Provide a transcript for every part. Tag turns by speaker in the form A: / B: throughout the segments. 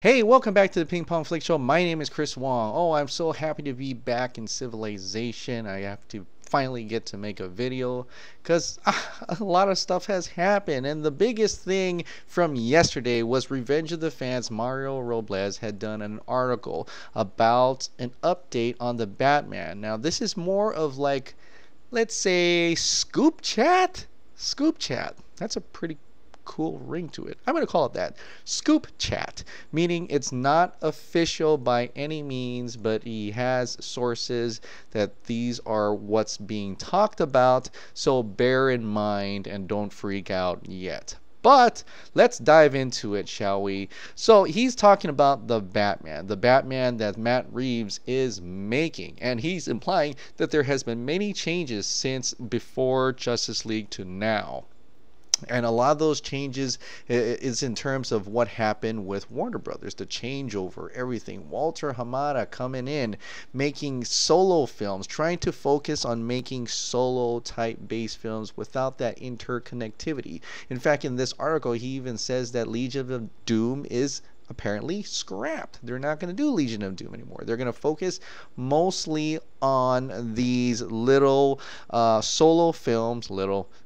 A: Hey, welcome back to the Ping Pong Flick Show. My name is Chris Wong. Oh, I'm so happy to be back in civilization. I have to finally get to make a video because a lot of stuff has happened. And the biggest thing from yesterday was Revenge of the Fans. Mario Robles had done an article about an update on the Batman. Now, this is more of like, let's say, scoop chat? Scoop chat. That's a pretty cool ring to it. I'm going to call it that. Scoop chat, meaning it's not official by any means, but he has sources that these are what's being talked about, so bear in mind and don't freak out yet. But let's dive into it, shall we? So he's talking about the Batman that Matt Reeves is making, and he's implying that there has been many changes since before Justice League to now. And a lot of those changes is in terms of what happened with Warner Brothers, the changeover, everything. Walter Hamada coming in, making solo films, trying to focus on making solo type based films without that interconnectivity. In fact, in this article, he even says that Legion of Doom is apparently scrapped. They're not going to do Legion of Doom anymore. They're going to focus mostly on these little solo films.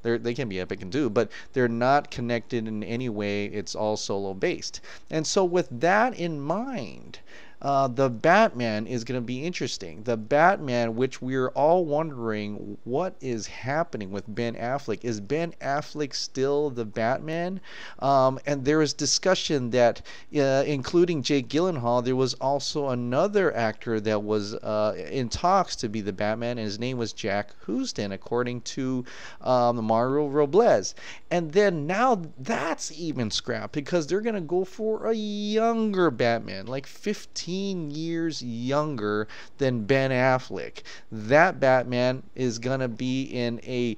A: They can be epic and do, but they're not connected in any way. It's all solo based. And so with that in mind, the Batman is going to be interesting. The Batman, which we're all wondering what is happening with Ben Affleck. Is Ben Affleck still the Batman? And there is discussion that, including Jake Gyllenhaal, there was also another actor that was in talks to be the Batman, and his name was Jack Houston, according to Mario Robles. And then now that's even scrapped because they're going to go for a younger Batman, like 15 years younger than Ben Affleck. That Batman is going to be in a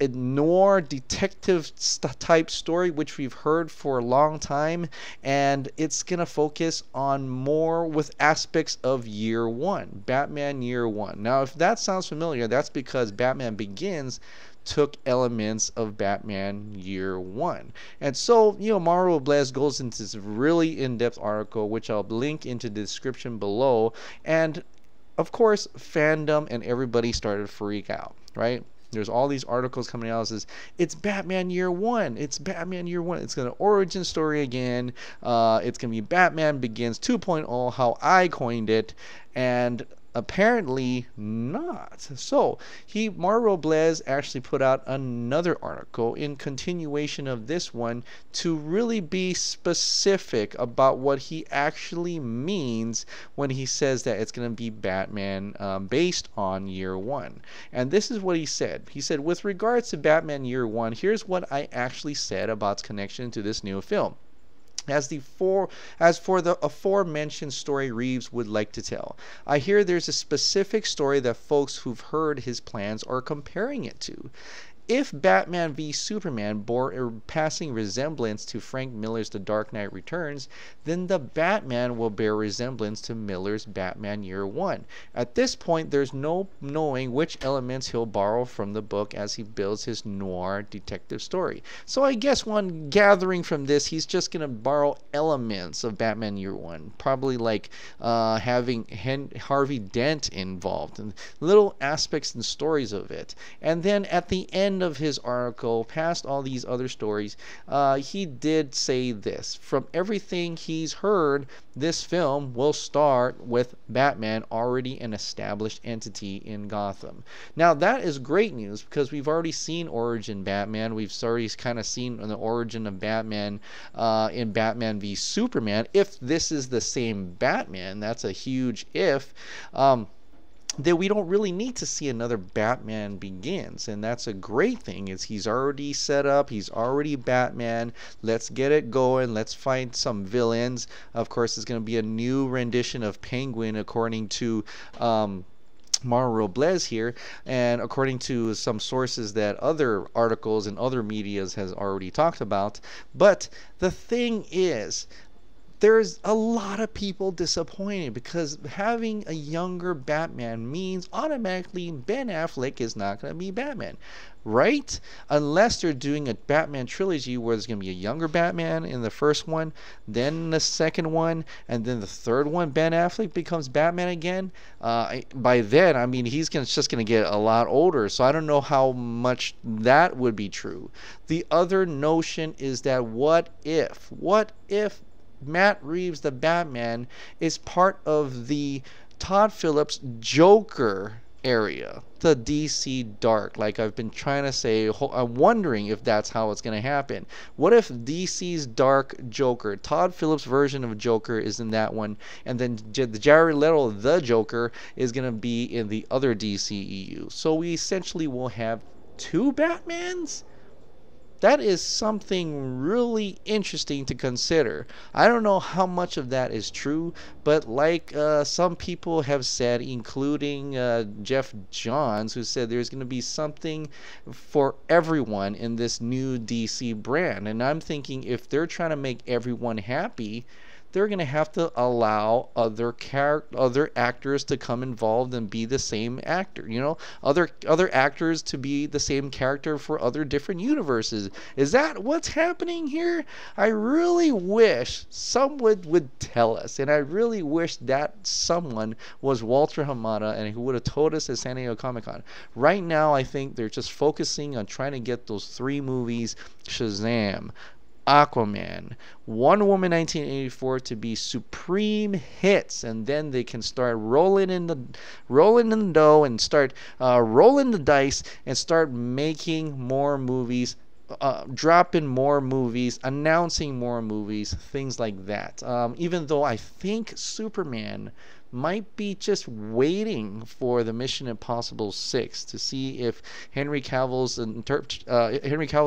A: noir detective type story, which we've heard for a long time, and it's going to focus on more with aspects of Year One, Batman Year One. Now, if that sounds familiar, that's because Batman Begins took elements of Batman Year One. And so, Mario Robles goes into this really in-depth article, which I'll link into the description below. And of course, fandom and everybody started to freak out, right? There's all these articles coming out that says, it's Batman Year One. It's Batman Year One. It's going to origin story again. It's going to be Batman Begins 2.0, how I coined it. And apparently not. So Mario Robles actually put out another article in continuation of this one to really be specific about what he actually means when he says that it's going to be Batman based on Year One. And this is what he said. He said, with regards to Batman Year One, here's what I actually said about its connection to this new film. As for the aforementioned story Reeves would like to tell, I hear there's a specific story that folks who've heard his plans are comparing it to. If Batman v Superman bore a passing resemblance to Frank Miller's The Dark Knight Returns, then the Batman will bear resemblance to Miller's Batman Year One. At this point, there's no knowing which elements he'll borrow from the book as he builds his noir detective story. So I guess one gathering from this, he's just going to borrow elements of Batman Year One, probably like having Harvey Dent involved and little aspects and stories of it. And then at the end of his article, past all these other stories, he did say this: from everything he's heard, this film will start with Batman already an established entity in Gotham. Now that is great news because we've already seen Origin Batman. We've already kind of seen the origin of Batman in Batman v Superman. If this is the same Batman, that's a huge if. That we don't really need to see another Batman Begins, and that's a great thing. Is he's already set up, he's already Batman. Let's get it going. Let's find some villains. Of course, it's going to be a new rendition of Penguin, according to Mario Robles here, and according to some sources that other articles and other medias has already talked about. But the thing is, there's a lot of people disappointed because having a younger Batman means automatically Ben Affleck is not going to be Batman, right? Unless they're doing a Batman trilogy where there's going to be a younger Batman in the first one, then the second one, and then the third one, Ben Affleck becomes Batman again. By then, I mean, just going to get a lot older, so I don't know how much that would be true. The other notion is that what if Matt Reeves, the Batman, is part of the Todd Phillips Joker area, the DC Dark, like I've been trying to say. I'm wondering if that's how it's going to happen. What if DC's Dark Joker, Todd Phillips' version of Joker, is in that one, and then the Jared Leto, the Joker, is going to be in the other DCEU? So we essentially will have two Batmans? That is something really interesting to consider. I don't know how much of that is true, but like some people have said, including Jeff Johns, who said there's going to be something for everyone in this new DC brand. And I'm thinking if they're trying to make everyone happy, they're going to have to allow other actors to come involved and be the same actor, other actors to be the same character for other different universes. Is that what's happening here? I really wish someone would tell us, and I really wish that someone was Walter Hamada and who would have told us at San Diego Comic-Con. Right now, I think they're just focusing on trying to get those 3 movies, Shazam, Aquaman, Wonder Woman 1984, to be supreme hits, and then they can start rolling in the dough and start rolling the dice and start making more movies, dropping more movies, announcing more movies, things like that. Even though I think Superman might be just waiting for the Mission Impossible 6 to see if Henry Cavill's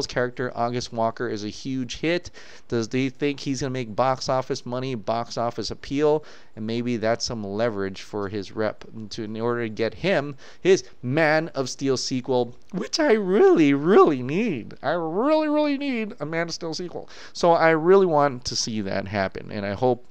A: character August Walker is a huge hit. Does they think he's going to make box office money, box office appeal, and maybe that's some leverage for his rep in order to get him his Man of Steel sequel, which I really, really need. I really, really need a Man of Steel sequel. So I really want to see that happen, and I hope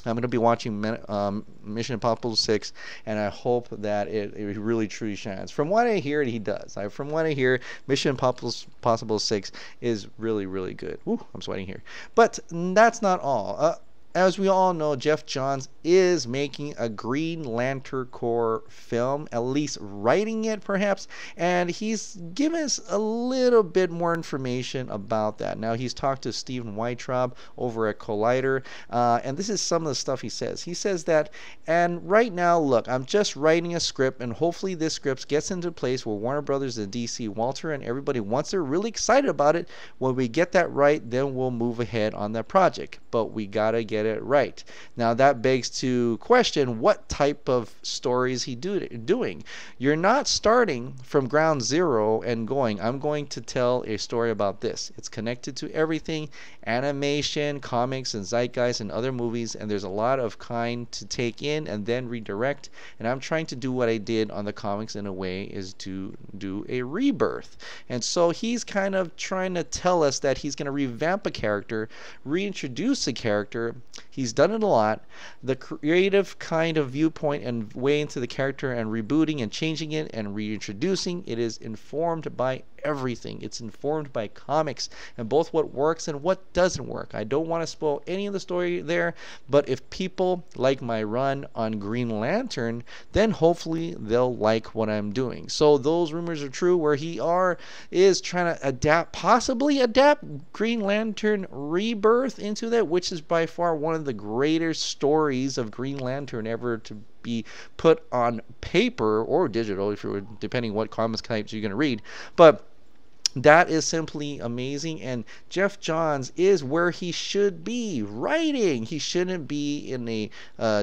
A: I'm going to be watching Mission Impossible 6, and I hope that it really truly shines. From what I hear, he does. From what I hear, Mission Impossible 6 is really, really good. Ooh, I'm sweating here. But that's not all. As we all know, Jeff Johns is making a Green Lantern Corps film, at least writing it perhaps, and he's given us a little bit more information about that. Now, he's talked to Stephen Weintraub over at Collider, and this is some of the stuff he says. He says that, and right now, look, I'm just writing a script, and hopefully this script gets into place where Warner Brothers and DC, Walter, and everybody, once they're really excited about it, when we get that right, then we'll move ahead on that project. But we gotta get it right. Now that begs to question what type of story is he doing. You're not starting from ground zero and going, I'm going to tell a story about this. It's connected to everything, animation, comics, and zeitgeist and other movies, and there's a lot of kind to take in and then redirect, and I'm trying to do what I did on the comics in a way, is to do a rebirth. And so he's kind of trying to tell us that he's going to revamp a character, reintroduce a character. He's done it a lot. The creative kind of viewpoint and way into the character and rebooting and changing it and reintroducing it is informed by everything. It's informed by comics and both what works and what doesn't work. I don't want to spoil any of the story there, but if people like my run on Green Lantern, then hopefully they'll like what I'm doing. So those rumors are true, where he is trying to possibly adapt Green Lantern Rebirth into that, which is by far one of the greater stories of Green Lantern ever to be put on paper or digital, if you're depending what comics types you're going to read. But that is simply amazing, and Jeff Johns is where he should be, writing. He shouldn't be in a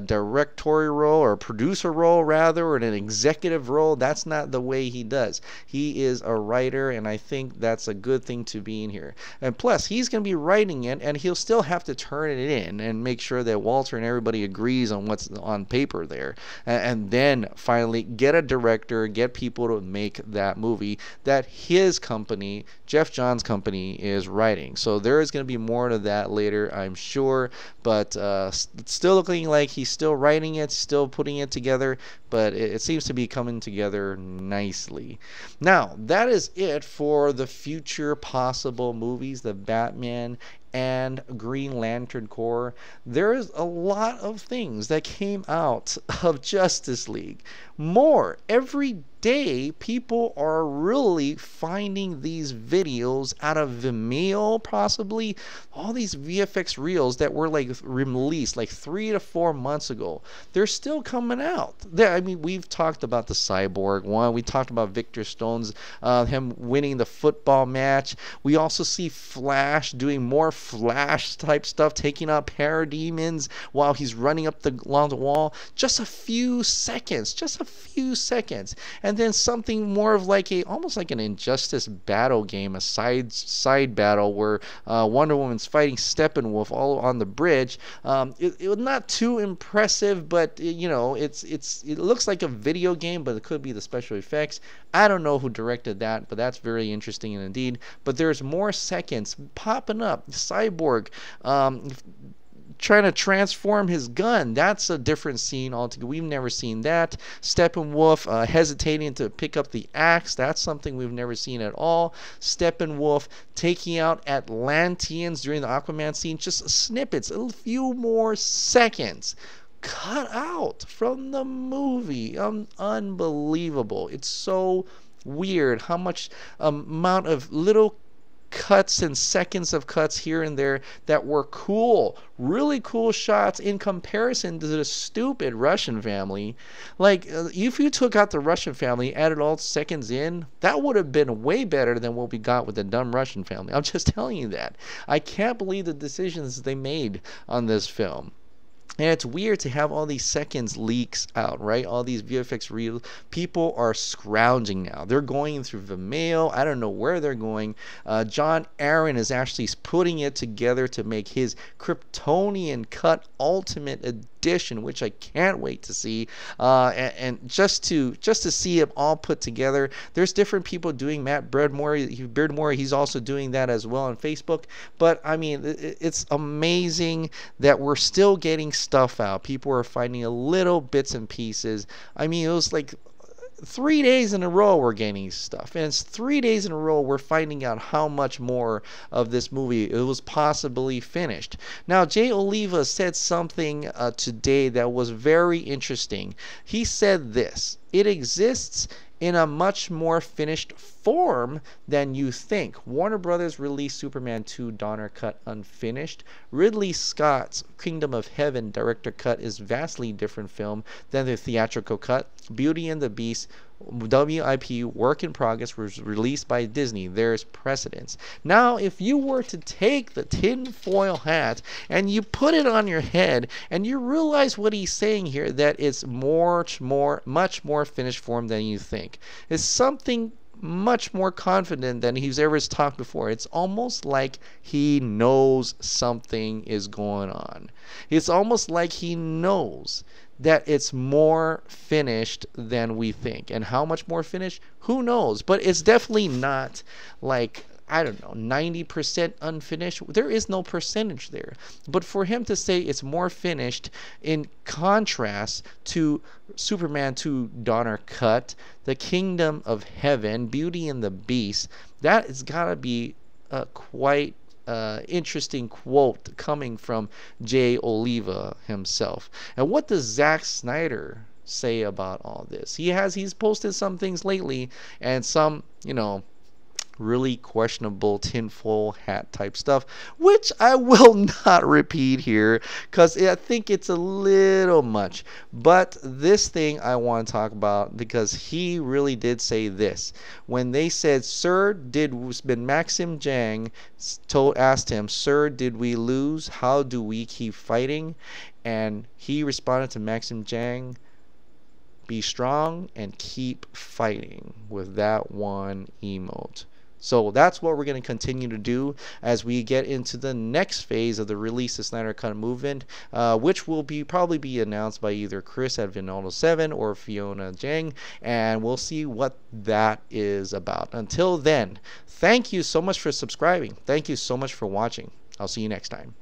A: directorial role or producer role, rather, or in an executive role. That's not the way he does. He is a writer, and I think that's a good thing to be in here. And plus, he's going to be writing it, and he'll still have to turn it in and make sure that Walter and everybody agrees on what's on paper there, and then finally get a director, get people to make that movie that his company company, Jeff Johns' company, is writing. So there is going to be more to that later, I'm sure. But it's still looking like he's still writing it, still putting it together. But it seems to be coming together nicely. Now, that is it for the future possible movies, the Batman and Green Lantern Corps. There is a lot of things that came out of Justice League. More every day. People are really finding these videos out of Vimeo, possibly all these VFX reels that were like released like 3 to 4 months ago. They're still coming out. I mean, we've talked about the Cyborg one. We talked about Victor Stone's him winning the football match. We also see Flash doing more Flash type stuff, taking out parademons while he's running up along the wall. Just a few seconds. And then something more of like almost like an Injustice battle game, a side battle where Wonder Woman's fighting Steppenwolf all on the bridge. It was not too impressive, but you know, it looks like a video game, but it could be the special effects. I don't know who directed that, but that's very interesting indeed. But there's more seconds popping up. Cyborg trying to transform his gun. That's a different scene altogether. We've never seen that. Steppenwolf hesitating to pick up the axe. That's something we've never seen at all. Steppenwolf taking out Atlanteans during the Aquaman scene. Just snippets, a few more seconds cut out from the movie. Unbelievable. It's so weird how much amount of little cuts and seconds of cuts here and there that were cool, really cool shots in comparison to the stupid Russian family. Like, if you took out the Russian family, added all seconds in, that would have been way better than what we got with the dumb Russian family. I'm just telling you that. I can't believe the decisions they made on this film. And it's weird to have all these seconds leaks out, right? All these VFX reels. People are scrounging now. They're going through Vimeo. I don't know where they're going. John Aaron is actually putting it together to make his Kryptonian Cut Ultimate Edition, which I can't wait to see. And just to see it all put together. There's different people doing. Matt Beardmore, he's also doing that as well on Facebook. But I mean, it's amazing that we're still getting stuff out. People are finding a little bits and pieces. I mean, it was like 3 days in a row we're getting stuff, and it's 3 days in a row we're finding out how much more of this movie it was possibly finished. Now, Jay Oliva said something today that was very interesting. He said this: it exists in a much more finished form than you think. Warner Brothers released Superman 2 Donner Cut unfinished. Ridley Scott's Kingdom of Heaven director cut is vastly different film than the theatrical cut. Beauty and the Beast WIP work in progress was released by Disney. There's precedence. Now, if you were to take the tinfoil hat and you put it on your head and you realize what he's saying here, that it's much more finished form than you think. It's something much more confident than he's ever talked before. It's almost like he knows something is going on. It's almost like he knows that it's more finished than we think. And how much more finished? Who knows? But it's definitely not like, I don't know, 90% unfinished. There is no percentage there. But for him to say it's more finished in contrast to Superman 2 Donner Cut, The Kingdom of Heaven, Beauty and the Beast, that has got to be quite interesting quote coming from Jay Oliva himself. And what does Zack Snyder say about all this? He's posted some things lately, and some, really questionable tinfoil hat type stuff, which I will not repeat here because I think it's a little much. But this thing I want to talk about, because he really did say this when they said, when Maxim Jang asked him, "Sir, did we lose? How do we keep fighting?" And he responded to Maxim Jang, "Be strong and keep fighting," with that one emote. So that's what we're going to continue to do as we get into the next phase of the Release the Snyder Cut movement, which will probably be announced by either Chris at Vinolo7 or Fiona Jang, and we'll see what that is about. Until then, thank you so much for subscribing. Thank you so much for watching. I'll see you next time.